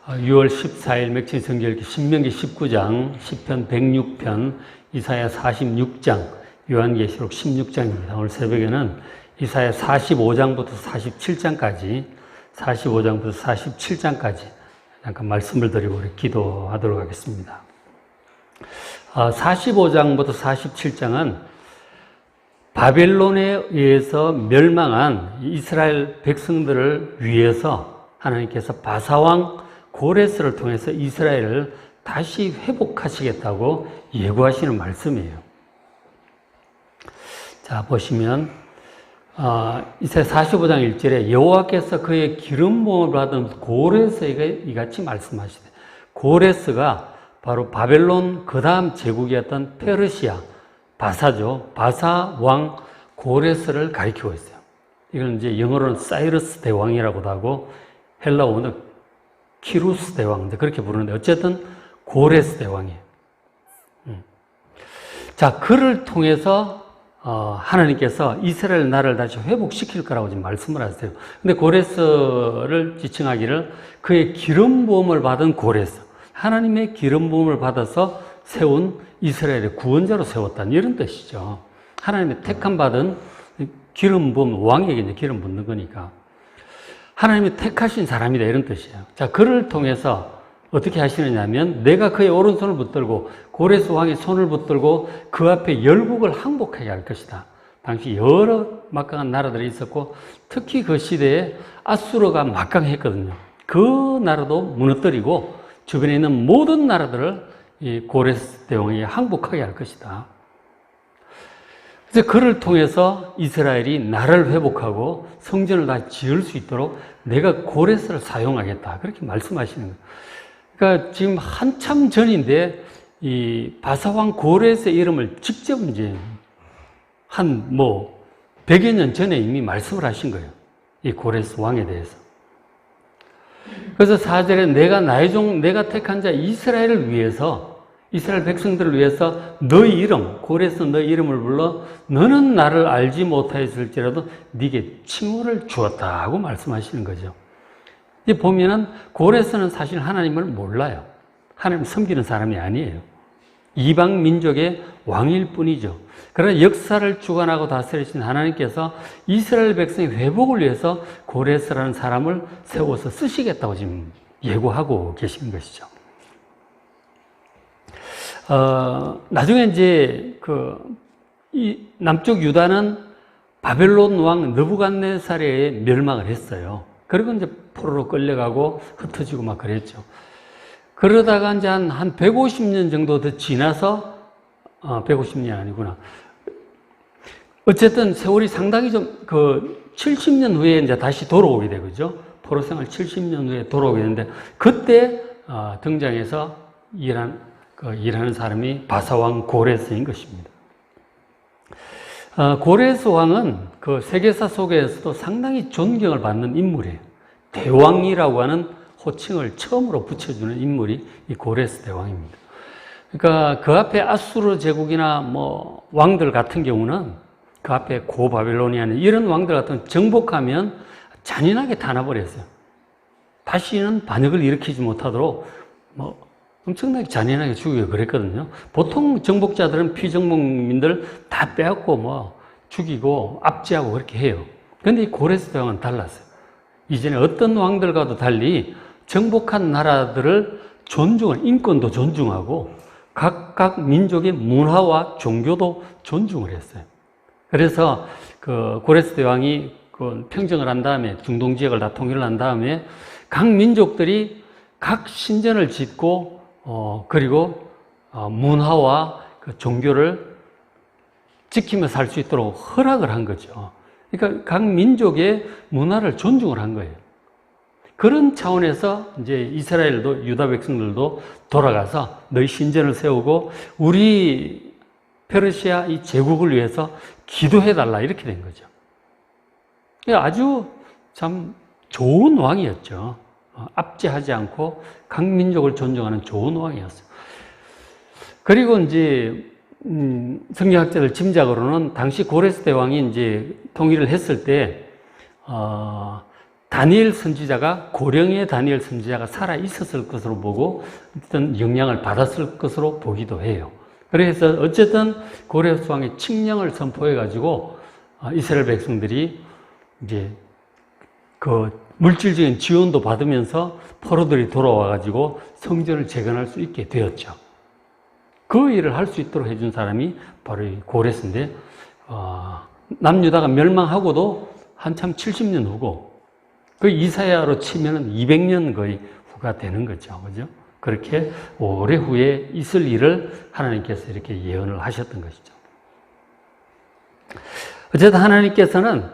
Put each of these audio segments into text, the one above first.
6월 14일 맥주 성경읽기 신명기 19장, 시편 106편, 이사야 46장, 요한계시록 16장입니다. 오늘 새벽에는 이사야 45장부터 47장까지 잠깐 말씀을 드리고 우리 기도하도록 하겠습니다. 45장부터 47장은 바벨론에 의해서 멸망한 이스라엘 백성들을 위해서 하나님께서 바사왕 고레스를 통해서 이스라엘을 다시 회복하시겠다고 예고하시는 말씀이에요. 자, 보시면 이사야 45장 1절에 여호와께서 그의 기름 부음을 받은 고레스에게 이같이 말씀하시되, 고레스가 바로 바벨론 그 다음 제국이었던 페르시아 바사죠. 바사 왕 고레스를 가리키고 있어요. 이건 이제 영어로는 사이러스 대왕이라고도 하고 헬라어는 키루스 대왕, 그렇게 부르는데 어쨌든 고레스 대왕이에요. 자, 그를 통해서 하나님께서 이스라엘 나라를 다시 회복시킬 거라고 지금 말씀을 하세요. 근데 고레스를 지칭하기를 그의 기름 부음을 받은 고레스, 하나님의 기름 부음을 받아서 세운 이스라엘의 구원자로 세웠다는 이런 뜻이죠. 하나님의 택함 받은 기름 부음, 왕에게 이제 기름 붓는 거니까 하나님이 택하신 사람이다 이런 뜻이에요. 자, 그를 통해서 어떻게 하시느냐면 내가 그의 오른손을 붙들고 고레스 왕의 손을 붙들고 그 앞에 열국을 항복하게 할 것이다. 당시 여러 막강한 나라들이 있었고 특히 그 시대에 아수르가 막강했거든요. 그 나라도 무너뜨리고 주변에 있는 모든 나라들을 이 고레스 대왕이 항복하게 할 것이다. 그래서 그를 통해서 이스라엘이 나라를 회복하고 성전을 다시 지을 수 있도록 내가 고레스를 사용하겠다. 그렇게 말씀하시는 거예요. 그러니까 지금 한참 전인데 이 바사왕 고레스의 이름을 직접 이제 한 100여 년 전에 이미 말씀을 하신 거예요. 이 고레스 왕에 대해서. 그래서 4절에 내가 나의 종, 내가 택한 자 이스라엘을 위해서, 이스라엘 백성들을 위해서 너의 이름, 고레스 너의 이름을 불러 너는 나를 알지 못하였을지라도 네게 칭호를 주었다고 말씀하시는 거죠. 이 보면은 고레스는 사실 하나님을 몰라요. 하나님 섬기는 사람이 아니에요. 이방 민족의 왕일 뿐이죠. 그러나 역사를 주관하고 다스리신 하나님께서 이스라엘 백성의 회복을 위해서 고레스라는 사람을 세워서 쓰시겠다고 지금 예고하고 계신 것이죠. 나중에 이제 이 남쪽 유다는 바벨론 왕 느부갓네살에 멸망을 했어요. 그리고 이제 포로로 끌려가고 흩어지고 막 그랬죠. 그러다가 이제 한 150년 정도 더 지나서, 150년이 아니구나. 어쨌든 세월이 상당히 70년 후에 이제 다시 돌아오게 되죠. 포로 생활 70년 후에 돌아오게 되는데, 그때, 등장해서 일하는 사람이 바사왕 고레스인 것입니다. 고레스 왕은 그 세계사 속에서도 상당히 존경을 받는 인물이에요. 대왕이라고 하는 호칭을 처음으로 붙여주는 인물이 이 고레스 대왕입니다. 그러니까 그 앞에 아수르 제국이나 왕들 같은 경우는 그 앞에 고바벨로니아는 이런 왕들 같은 경우는 정복하면 잔인하게 타나버렸어요. 다시는 반역을 일으키지 못하도록 엄청나게 잔인하게 죽이고 그랬거든요. 보통 정복자들은 피정복민들 다 빼앗고 죽이고 압제하고 그렇게 해요. 그런데 이 고레스 대왕은 달랐어요. 이전에 어떤 왕들과도 달리 정복한 나라들을 존중을, 인권도 존중하고 각각 민족의 문화와 종교도 존중을 했어요. 그래서 그 고레스 대왕이 그 평정을 한 다음에 중동 지역을 다 통일을 한 다음에 각 민족들이 각 신전을 짓고 그리고 문화와 그 종교를 지키며 살 수 있도록 허락을 한 거죠. 그러니까 각 민족의 문화를 존중을 한 거예요. 그런 차원에서 이제 이스라엘도, 유다 백성들도 돌아가서 너희 신전을 세우고 우리 페르시아 이 제국을 위해서 기도해달라 이렇게 된 거죠. 아주 참 좋은 왕이었죠. 압제하지 않고 각 민족을 존중하는 좋은 왕이었어요. 그리고 이제 성경학자들 짐작으로는 당시 고레스 대왕이 이제 통일을 했을 때 다니엘 선지자가 고령의 다니엘 선지자가 살아 있었을 것으로 보고 어떤 영향을 받았을 것으로 보기도 해요. 그래서 어쨌든 고레스 왕의 칙령을 선포해 가지고 이스라엘 백성들이 이제 그 물질적인 지원도 받으면서 포로들이 돌아와 가지고 성전을 재건할 수 있게 되었죠. 그 일을 할 수 있도록 해준 사람이 바로 이 고레스인데 남유다가 멸망하고도 한참 70년 후고 그 이사야로 치면은 200년 거의 후가 되는 거죠. 그죠? 그렇게 오래 후에 있을 일을 하나님께서 이렇게 예언을 하셨던 것이죠. 어쨌든 하나님께서는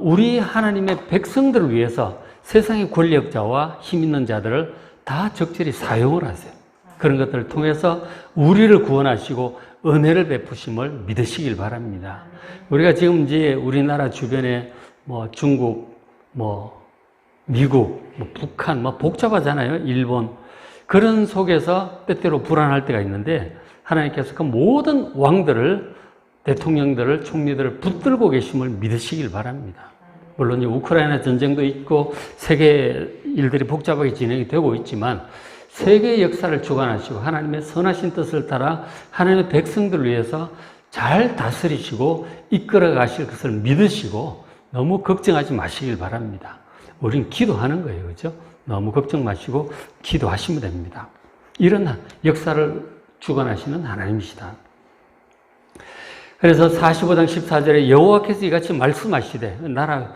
우리 하나님의 백성들을 위해서 세상의 권력자와 힘 있는 자들을 다 적절히 사용을 하세요. 그런 것들을 통해서 우리를 구원하시고 은혜를 베푸심을 믿으시길 바랍니다. 우리가 지금 이제 우리나라 주변에 뭐 중국, 뭐 미국, 뭐 북한, 뭐 복잡하잖아요. 일본. 그런 속에서 때때로 불안할 때가 있는데 하나님께서 그 모든 왕들을, 대통령들을, 총리들을 붙들고 계심을 믿으시길 바랍니다. 물론 이 우크라이나 전쟁도 있고 세계 일들이 복잡하게 진행이 되고 있지만 세계 역사를 주관하시고 하나님의 선하신 뜻을 따라 하나님의 백성들을 위해서 잘 다스리시고 이끌어 가실 것을 믿으시고 너무 걱정하지 마시길 바랍니다. 우리는 기도하는 거예요. 그렇죠? 너무 걱정 마시고 기도하시면 됩니다. 이런 역사를 주관하시는 하나님이시다. 그래서 45장 14절에 여호와께서 이같이 말씀하시되 나라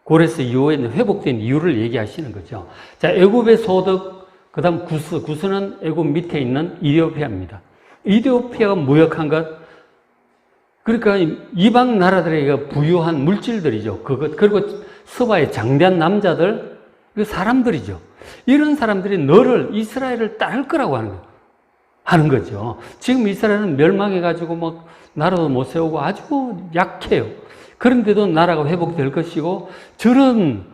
고레스 이후에 회복된 이유를 얘기하시는 거죠. 자, 애굽의 소득, 그 다음 구스는 애굽 밑에 있는 이디오피아입니다. 이디오피아가 무역한 것, 그러니까 이방 나라들에게 부유한 물질들이죠. 그리고 서바의 장대한 남자들, 사람들이죠. 이런 사람들이 너를, 이스라엘을 따를 거라고 하는 거죠. 지금 이스라엘은 멸망해가지고 막 나라도 못 세우고 아주 약해요. 그런데도 나라가 회복될 것이고 저런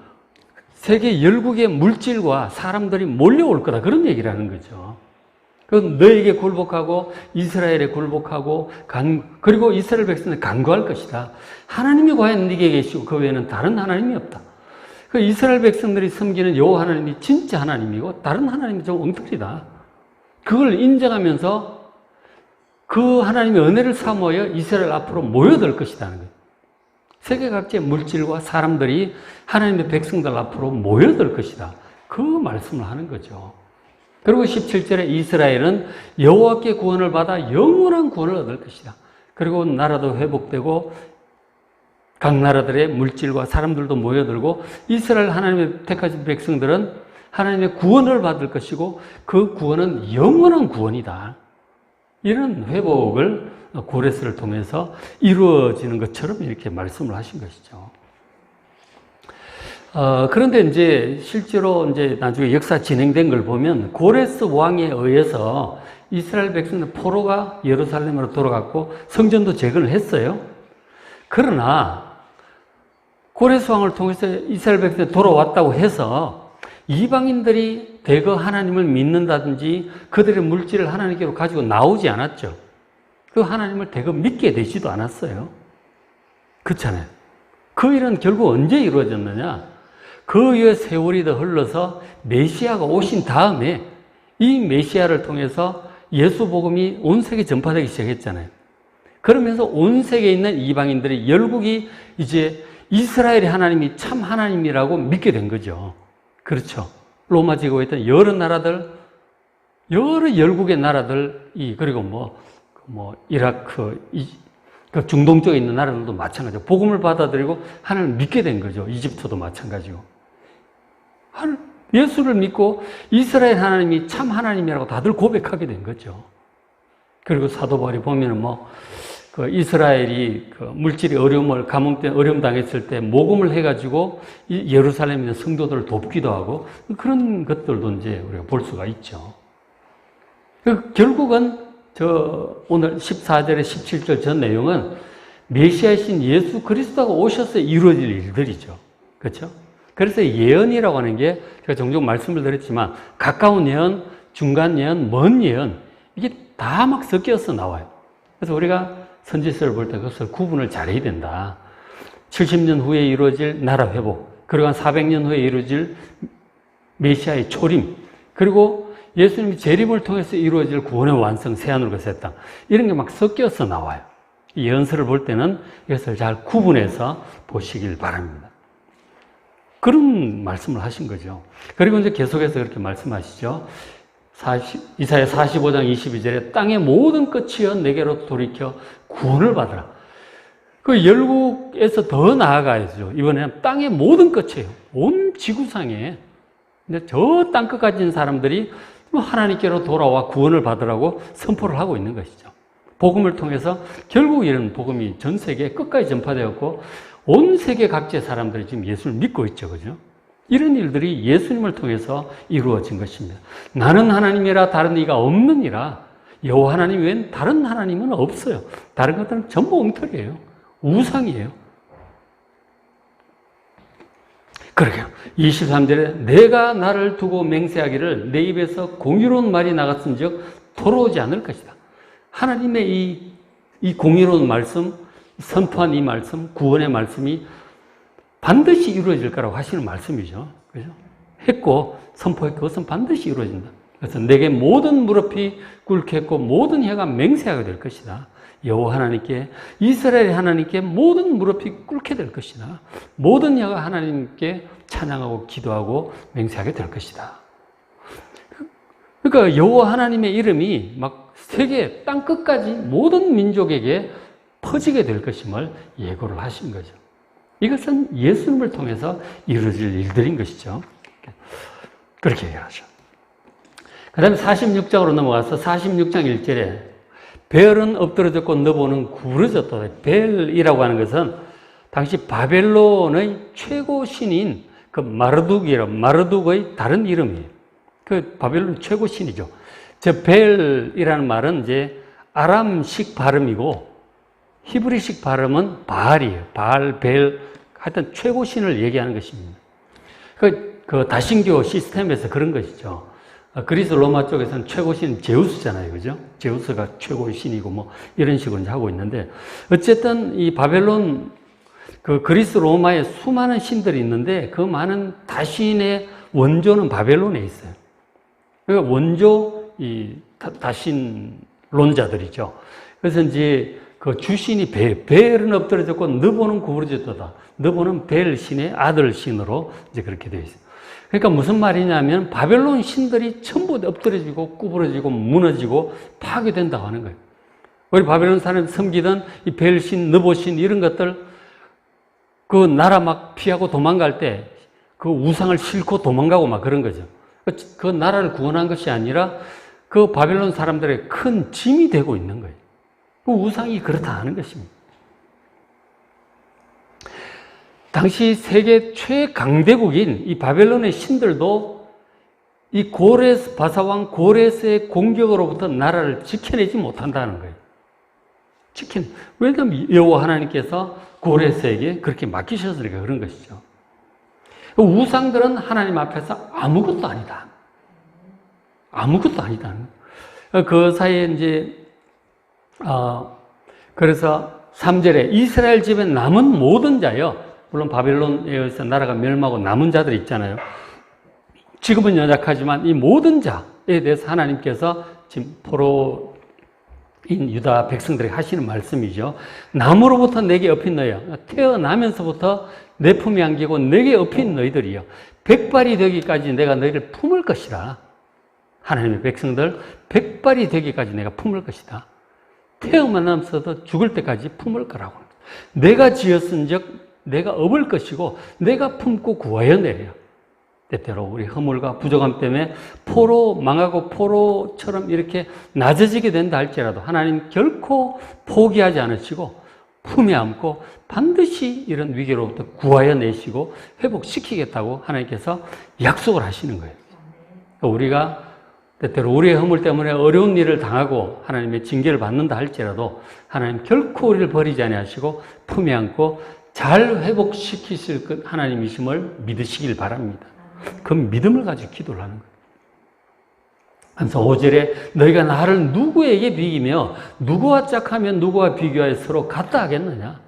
세계 열국의 물질과 사람들이 몰려올 거다. 그런 얘기를 하는 거죠. 너에게 굴복하고 이스라엘에 굴복하고 그리고 이스라엘 백성을 간구할 것이다. 하나님이 과연 네게 계시고 그 외에는 다른 하나님이 없다. 그 이스라엘 백성들이 섬기는 여호와 하나님이 진짜 하나님이고 다른 하나님이 좀 엉터리다. 그걸 인정하면서 그 하나님의 은혜를 사모하여 이스라엘 앞으로 모여들 것이라는 거예요. 세계 각지의 물질과 사람들이 하나님의 백성들 앞으로 모여들 것이다. 그 말씀을 하는 거죠. 그리고 17절에 이스라엘은 여호와께 구원을 받아 영원한 구원을 얻을 것이다. 그리고 나라도 회복되고 각 나라들의 물질과 사람들도 모여들고 이스라엘 하나님의 택하신 백성들은 하나님의 구원을 받을 것이고 그 구원은 영원한 구원이다. 이런 회복을 고레스를 통해서 이루어지는 것처럼 이렇게 말씀을 하신 것이죠. 그런데 이제 실제로 이제 나중에 역사 진행된 걸 보면 고레스 왕에 의해서 이스라엘 백성들 포로가 예루살렘으로 돌아갔고 성전도 재건을 했어요. 그러나 고레스 왕을 통해서 이스라엘 백성이 돌아왔다고 해서 이방인들이 대거 하나님을 믿는다든지 그들의 물질을 하나님께로 가지고 나오지 않았죠. 그 하나님을 대거 믿게 되지도 않았어요. 그렇잖아요. 그 일은 결국 언제 이루어졌느냐? 그 이후에 세월이 더 흘러서 메시아가 오신 다음에 이 메시아를 통해서 예수 복음이 온 세계에 전파되기 시작했잖아요. 그러면서 온 세계에 있는 이방인들이 열국이 이제 이스라엘의 하나님이 참 하나님이라고 믿게 된 거죠. 그렇죠. 로마 제국에 있던 여러 나라들, 여러 열국의 나라들이, 그리고 이라크, 그 중동 쪽에 있는 나라들도 마찬가지고 복음을 받아들이고 하나님을 믿게 된 거죠. 이집트도 마찬가지고. 예수를 믿고 이스라엘 하나님이 참 하나님이라고 다들 고백하게 된 거죠. 그리고 사도 바울이 보면은 그 이스라엘이 그 물질이 감옥 때 어려움 당했을 때 모금을 해가지고 예루살렘에 있는 성도들을 돕기도 하고 그런 것들도 이제 우리가 볼 수가 있죠. 결국은 오늘 14절에 17절 전 내용은 메시아이신 예수 그리스도가 오셔서 이루어질 일들이죠. 그렇죠? 그래서 예언이라고 하는 게 제가 종종 말씀을 드렸지만 가까운 예언, 중간 예언, 먼 예언 이게 다 막 섞여서 나와요. 그래서 우리가 선지서를 볼 때 그것을 구분을 잘해야 된다. 70년 후에 이루어질 나라 회복 그리고 한 400년 후에 이루어질 메시아의 초림, 그리고 예수님이 재림을 통해서 이루어질 구원의 완성, 새하늘과 새 땅, 이런 게 막 섞여서 나와요. 이 연설을 볼 때는 이것을 잘 구분해서 보시길 바랍니다. 그런 말씀을 하신 거죠. 그리고 이제 계속해서 그렇게 말씀하시죠. 이사야 45장 22절에 땅의 모든 끝이여 내게로 돌이켜 구원을 받으라. 그 열국에서 더 나아가야죠. 이번에는 땅의 모든 끝이에요. 온 지구상에. 근데 저 땅끝까지 있는 사람들이 하나님께로 돌아와 구원을 받으라고 선포를 하고 있는 것이죠. 복음을 통해서 결국 이런 복음이 전 세계 끝까지 전파되었고 온 세계 각지의 사람들이 지금 예수를 믿고 있죠. 그죠? 이런 일들이 예수님을 통해서 이루어진 것입니다. 나는 하나님이라 다른 이가 없느니라. 여호와 하나님 외엔 다른 하나님은 없어요. 다른 것들은 전부 엉터리예요. 우상이에요. 그러게요. 23절에 내가 나를 두고 맹세하기를 내 입에서 공의로운 말이 나갔은즉 돌아오지 않을 것이다. 하나님의 이 공의로운 말씀, 선포한 이 말씀, 구원의 말씀이 반드시 이루어질 거라고 하시는 말씀이죠. 그죠? 했고, 선포했고, 그것은 반드시 이루어진다. 그래서 내게 모든 무릎이 꿇게 했고, 모든 혀가 맹세하게 될 것이다. 여호와 하나님께, 이스라엘의 하나님께 모든 무릎이 꿇게 될 것이다. 모든 혀가 하나님께 찬양하고 기도하고 맹세하게 될 것이다. 그러니까 여호와 하나님의 이름이 막 세계 땅 끝까지 모든 민족에게 퍼지게 될 것임을 예고를 하신 거죠. 이것은 예수님을 통해서 이루어질 일들인 것이죠. 그렇게 얘기하죠. 그 다음에 46장으로 넘어가서 46장 1절에 벨은 엎드러졌고 너보는 구부러졌다. 벨이라고 하는 것은 당시 바벨론의 최고 신인 그 마르둑의 다른 이름이에요. 그 바벨론 최고 신이죠. 저 벨이라는 말은 이제 아람식 발음이고 히브리식 발음은 바알이에요. 바알, 벨, 하여튼 최고 신을 얘기하는 것입니다. 그 다신교 시스템에서 그런 것이죠. 그리스 로마 쪽에서는 최고 신은 제우스잖아요. 그죠? 제우스가 최고의 신이고 뭐 이런 식으로 이제 하고 있는데 어쨌든 이 바벨론 그 그리스 로마에 수많은 신들이 있는데 그 많은 다신의 원조는 바벨론에 있어요. 그러니까 원조 이 다신론자들이죠. 그래서 이제 그 주신이 벨은 엎드러졌고 느보는 구부러졌다. 느보는 벨 신의 아들 신으로 이제 그렇게 되어 있어요. 그러니까 무슨 말이냐면 바벨론 신들이 전부 엎드러지고 구부러지고 무너지고 파괴된다고 하는 거예요. 우리 바벨론 사람 섬기던 이 벨신, 느보신 이런 것들 그 나라 막 피하고 도망갈 때 그 우상을 싣고 도망가고 막 그런 거죠. 그 나라를 구원한 것이 아니라 그 바벨론 사람들의 큰 짐이 되고 있는 거예요. 그 우상이 그렇다 하는 것입니다. 당시 세계 최강대국인 이 바벨론의 신들도 이 고레스, 바사왕 고레스의 공격으로부터 나라를 지켜내지 못한다는 거예요. 왜냐하면 여호와 하나님께서 고레스에게 그렇게 맡기셨으니까 그런 것이죠. 우상들은 하나님 앞에서 아무것도 아니다. 아무것도 아니다. 그 사이에 이제, 그래서 3절에 이스라엘 집에 남은 모든 자여, 물론 바벨론에 의해서 나라가 멸망하고 남은 자들이 있잖아요. 지금은 연약하지만 이 모든 자에 대해서 하나님께서 지금 포로인 유다 백성들에게 하시는 말씀이죠. 나무로부터 내게 업힌 너희야. 태어나면서부터 내 품에 안기고 내게 업힌 너희들이요. 백발이 되기까지 내가 너희를 품을 것이다. 하나님의 백성들 백발이 되기까지 내가 품을 것이다. 태어나면서도 죽을 때까지 품을 거라고. 내가 지었은즉 내가 업을 것이고 내가 품고 구하여 내려. 때때로 우리 허물과 부족함 때문에 포로 망하고 포로처럼 이렇게 낮아지게 된다 할지라도 하나님 결코 포기하지 않으시고 품에 안고 반드시 이런 위기로부터 구하여 내시고 회복시키겠다고 하나님께서 약속을 하시는 거예요. 우리가 때때로 우리의 허물 때문에 어려운 일을 당하고 하나님의 징계를 받는다 할지라도 하나님 결코 우리를 버리지 아니하시고 품에 안고 잘 회복시키실 하나님이심을 믿으시길 바랍니다. 그 믿음을 가지고 기도를 하는 거예요. 그래서 5절에 너희가 나를 누구에게 비기며 누구와 짝하면 누구와 비교하여 서로 같다 하겠느냐.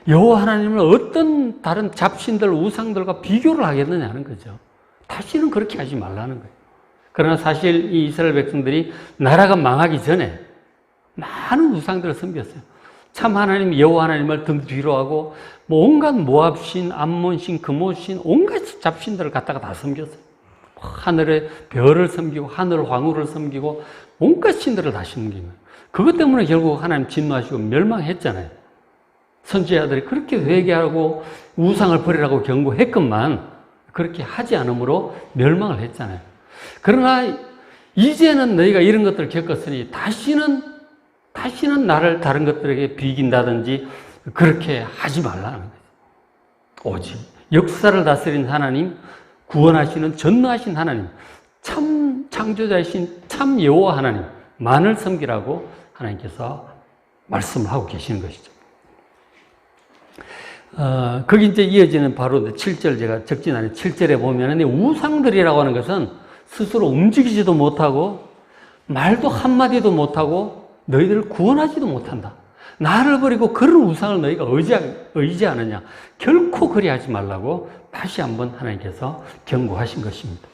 여호와 하나님을 어떤 다른 잡신들, 우상들과 비교를 하겠느냐는 거죠. 다시는 그렇게 하지 말라는 거예요. 그러나 사실 이 이스라엘 백성들이 나라가 망하기 전에 많은 우상들을 섬겼어요. 참 하나님 여호와 하나님을 등 뒤로 하고 뭐 온갖 모압신, 암몬신, 금오신, 온갖 잡신들을 갖다가 다 섬겼어요. 하늘의 별을 섬기고 하늘 황후를 섬기고 온갖 신들을 다 섬기는 거예요. 그것 때문에 결국 하나님 진노하시고 멸망했잖아요. 선지자들이 그렇게 회개하고 우상을 버리라고 경고했건만 그렇게 하지 않으므로 멸망을 했잖아요. 그러나 이제는 너희가 이런 것들을 겪었으니 다시는 나를 다른 것들에게 비긴다든지 그렇게 하지 말라는 거예요. 오직 역사를 다스린 하나님, 구원하시는 전능하신 하나님, 참 창조자이신 참 여호와 하나님만을 섬기라고 하나님께서 말씀을 하고 계시는 것이죠. 거기 이제 이어지는 바로 7절 제가 적진 않은 7절에 보면은 우상들이라고 하는 것은 스스로 움직이지도 못하고 말도 한마디도 못하고 너희들을 구원하지도 못한다. 나를 버리고 그런 우상을 너희가 의지하느냐. 결코 그리하지 말라고 다시 한번 하나님께서 경고하신 것입니다.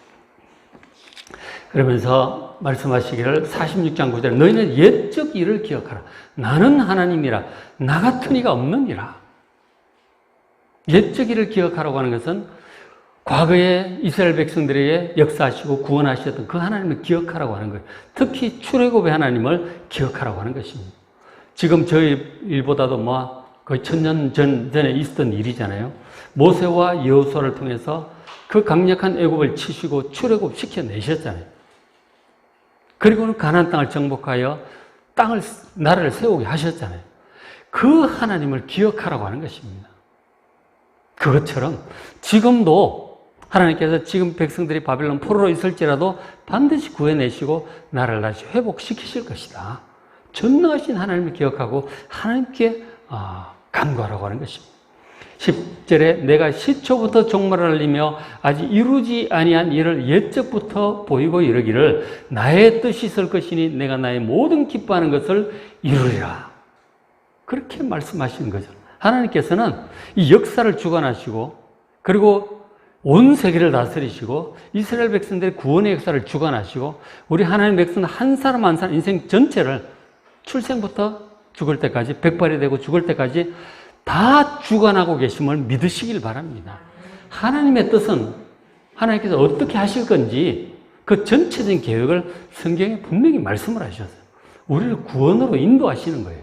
그러면서 말씀하시기를 46장 9절에 너희는 옛적 일을 기억하라. 나는 하나님이라 나 같은 이가 없느니라. 옛적 일을 기억하라고 하는 것은 과거에 이스라엘 백성들에게 역사하시고 구원하셨던 그 하나님을 기억하라고 하는 거예요. 특히 출애굽의 하나님을 기억하라고 하는 것입니다. 지금 저희 일보다도 거의 1000년 전에 있었던 일이잖아요. 모세와 여호수아를 통해서 그 강력한 애굽을 치시고 출애굽 시켜내셨잖아요. 그리고는 가나안 땅을 정복하여 나라를 세우게 하셨잖아요. 그 하나님을 기억하라고 하는 것입니다. 그것처럼 지금도 하나님께서 지금 백성들이 바벨론 포로로 있을지라도 반드시 구해내시고 나라를 다시 회복시키실 것이다. 전능하신 하나님을 기억하고 하나님께 간구하라고 하는 것입니다. 10절에 내가 시초부터 종말을 알리며 아직 이루지 아니한 일을 옛적부터 보이고 이르기를 나의 뜻이 있을 것이니 내가 나의 모든 기뻐하는 것을 이루리라. 그렇게 말씀하시는 거죠. 하나님께서는 이 역사를 주관하시고 그리고 온 세계를 다스리시고 이스라엘 백성들의 구원의 역사를 주관하시고 우리 하나님 백성들 한 사람 한 사람 인생 전체를 출생부터 죽을 때까지 백발이 되고 죽을 때까지 다 주관하고 계심을 믿으시길 바랍니다. 하나님의 뜻은 하나님께서 어떻게 하실 건지 그 전체적인 계획을 성경에 분명히 말씀을 하셨어요. 우리를 구원으로 인도하시는 거예요.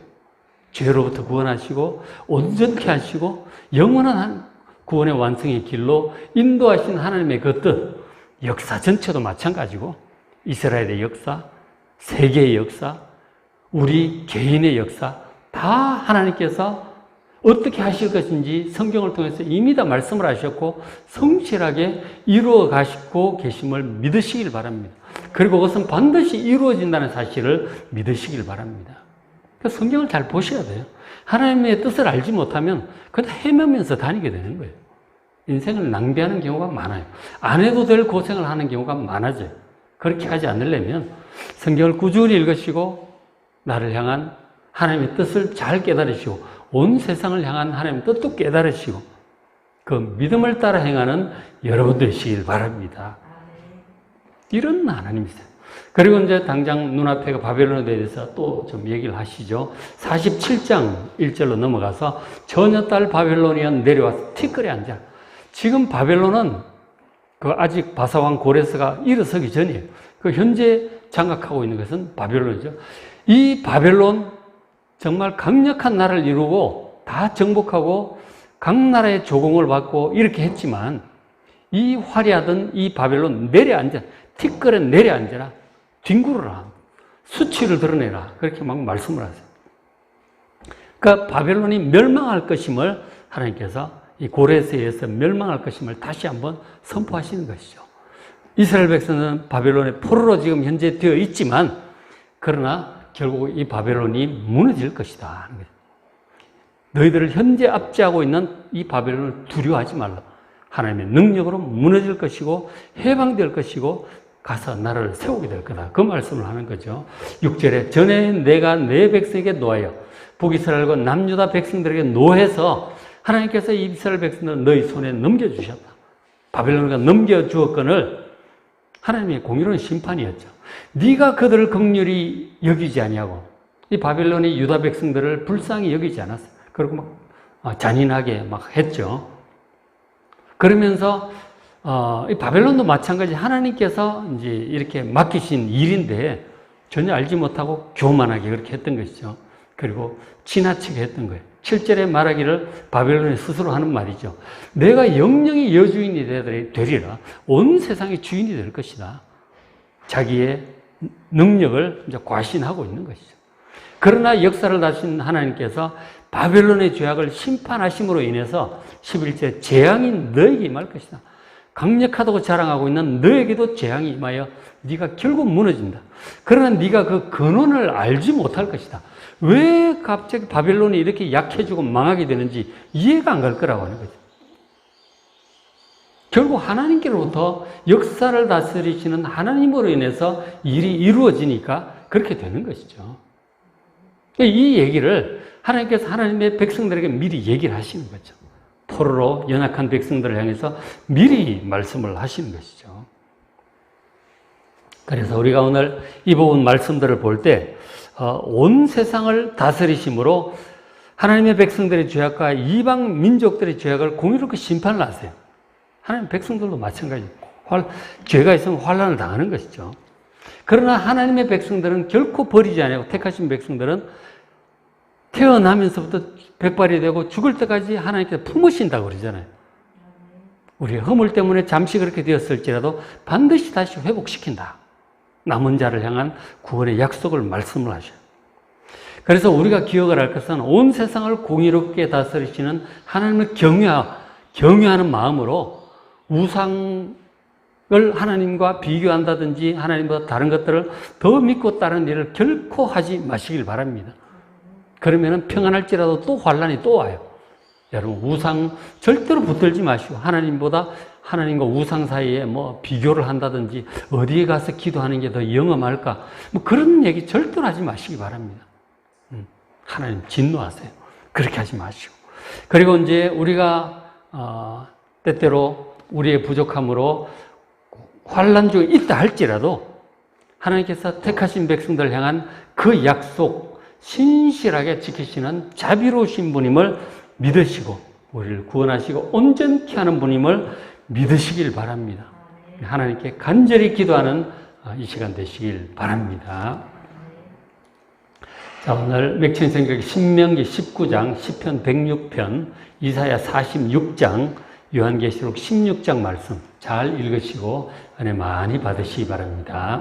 죄로부터 구원하시고 온전케 하시고 영원한 구원의 완성의 길로 인도하신 하나님의 그 뜻, 역사 전체도 마찬가지고 이스라엘의 역사, 세계의 역사, 우리 개인의 역사 다 하나님께서 어떻게 하실 것인지 성경을 통해서 이미 다 말씀을 하셨고 성실하게 이루어 가시고 계심을 믿으시길 바랍니다. 그리고 그것은 반드시 이루어진다는 사실을 믿으시길 바랍니다. 성경을 잘 보셔야 돼요. 하나님의 뜻을 알지 못하면 그냥 헤매면서 다니게 되는 거예요. 인생을 낭비하는 경우가 많아요. 안 해도 될 고생을 하는 경우가 많아져요. 그렇게 하지 않으려면 성경을 꾸준히 읽으시고 나를 향한 하나님의 뜻을 잘 깨달으시고 온 세상을 향한 하나님의 뜻도 깨달으시고 그 믿음을 따라 행하는 여러분 되시길 바랍니다. 이런 하나님이세요. 그리고 이제 당장 눈앞에 바벨론에 대해서 또 좀 얘기를 하시죠. 47장 1절로 넘어가서 처녀 딸 바벨론이언 내려와서 티끌에 앉아. 지금 바벨론은 아직 바사왕 고레스가 일어서기 전이에요. 현재 장악하고 있는 것은 바벨론이죠. 이 바벨론 정말 강력한 나라를 이루고 다 정복하고 각 나라의 조공을 받고 이렇게 했지만 이 화려하던 이 바벨론 내려앉아. 티끌에 내려앉아라. 뒹굴어라. 수치를 드러내라. 그렇게 막 말씀을 하세요. 그러니까 바벨론이 멸망할 것임을 하나님께서 이 고레스에 의해서 멸망할 것임을 다시 한번 선포하시는 것이죠. 이스라엘 백성은 바벨론의 포로로 지금 현재 되어 있지만 그러나 결국 이 바벨론이 무너질 것이다. 너희들을 현재 압제하고 있는 이 바벨론을 두려워하지 말라. 하나님의 능력으로 무너질 것이고 해방될 것이고 가서 나라를 세우게 될 거다. 그 말씀을 하는 거죠. 6절에 전에 내가 내 백성에게 노하여 북이스라엘과 남유다 백성들에게 노해서 하나님께서 이스라엘 백성들을 너희 손에 넘겨주셨다. 바벨론과 넘겨주었거늘 하나님의 공의로운 심판이었죠. 네가 그들을 긍휼히 여기지 아니하고 이 바벨론이 유다 백성들을 불쌍히 여기지 않았어요. 그리고 막 잔인하게 막 했죠. 그러면서 이 바벨론도 마찬가지 하나님께서 이제 이렇게 맡기신 일인데 전혀 알지 못하고 교만하게 그렇게 했던 것이죠. 그리고 지나치게 했던 거예요. 7절에 말하기를 바벨론이 스스로 하는 말이죠. 내가 영영이 여주인이 되리라. 온 세상의 주인이 될 것이다. 자기의 능력을 이제 과신하고 있는 것이죠. 그러나 역사를 다신 하나님께서 바벨론의 죄악을 심판하심으로 인해서 11절 재앙이 너에게 임할 것이다. 강력하다고 자랑하고 있는 너에게도 재앙이 임하여 네가 결국 무너진다. 그러나 네가 그 근원을 알지 못할 것이다. 왜 갑자기 바벨론이 이렇게 약해지고 망하게 되는지 이해가 안 갈 거라고 하는 거죠. 결국 하나님께로부터 역사를 다스리시는 하나님으로 인해서 일이 이루어지니까 그렇게 되는 것이죠. 이 얘기를 하나님께서 하나님의 백성들에게 미리 얘기를 하시는 거죠. 포로로 연약한 백성들을 향해서 미리 말씀을 하시는 것이죠. 그래서 우리가 오늘 이 부분 말씀들을 볼 때 온 세상을 다스리심으로 하나님의 백성들의 죄악과 이방 민족들의 죄악을 공의롭게 심판을 하세요. 하나님 백성들도 마찬가지고 죄가 있으면 환난을 당하는 것이죠. 그러나 하나님의 백성들은 결코 버리지 아니하고 택하신 백성들은 태어나면서부터 백발이 되고 죽을 때까지 하나님께서 품으신다고 그러잖아요. 우리의 허물 때문에 잠시 그렇게 되었을지라도 반드시 다시 회복시킨다. 남은 자를 향한 구원의 약속을 말씀을 하셔요. 그래서 우리가 기억을 할 것은 온 세상을 공의롭게 다스리시는 하나님을 경외하는 마음으로 우상을 하나님과 비교한다든지 하나님보다 다른 것들을 더 믿고 따르는 일을 결코 하지 마시길 바랍니다. 그러면 평안할지라도 또 환란이 또 와요. 여러분 우상 절대로 붙들지 마시고 하나님과 우상 사이에 뭐 비교를 한다든지 어디에 가서 기도하는 게 더 영험할까 뭐 그런 얘기 절대로 하지 마시기 바랍니다. 하나님 진노하세요. 그렇게 하지 마시고. 그리고 이제 우리가 때때로 우리의 부족함으로 환란 중에 있다 할지라도 하나님께서 택하신 백성들을 향한 그 약속 신실하게 지키시는 자비로우신 분임을 믿으시고 우리를 구원하시고 온전케 하는 분임을 믿으시길 바랍니다. 하나님께 간절히 기도하는 이 시간 되시길 바랍니다. 자, 오늘 맥천성경 신명기 19장, 시편 106편, 이사야 46장, 요한계시록 16장 말씀 잘 읽으시고 은혜 많이 받으시기 바랍니다.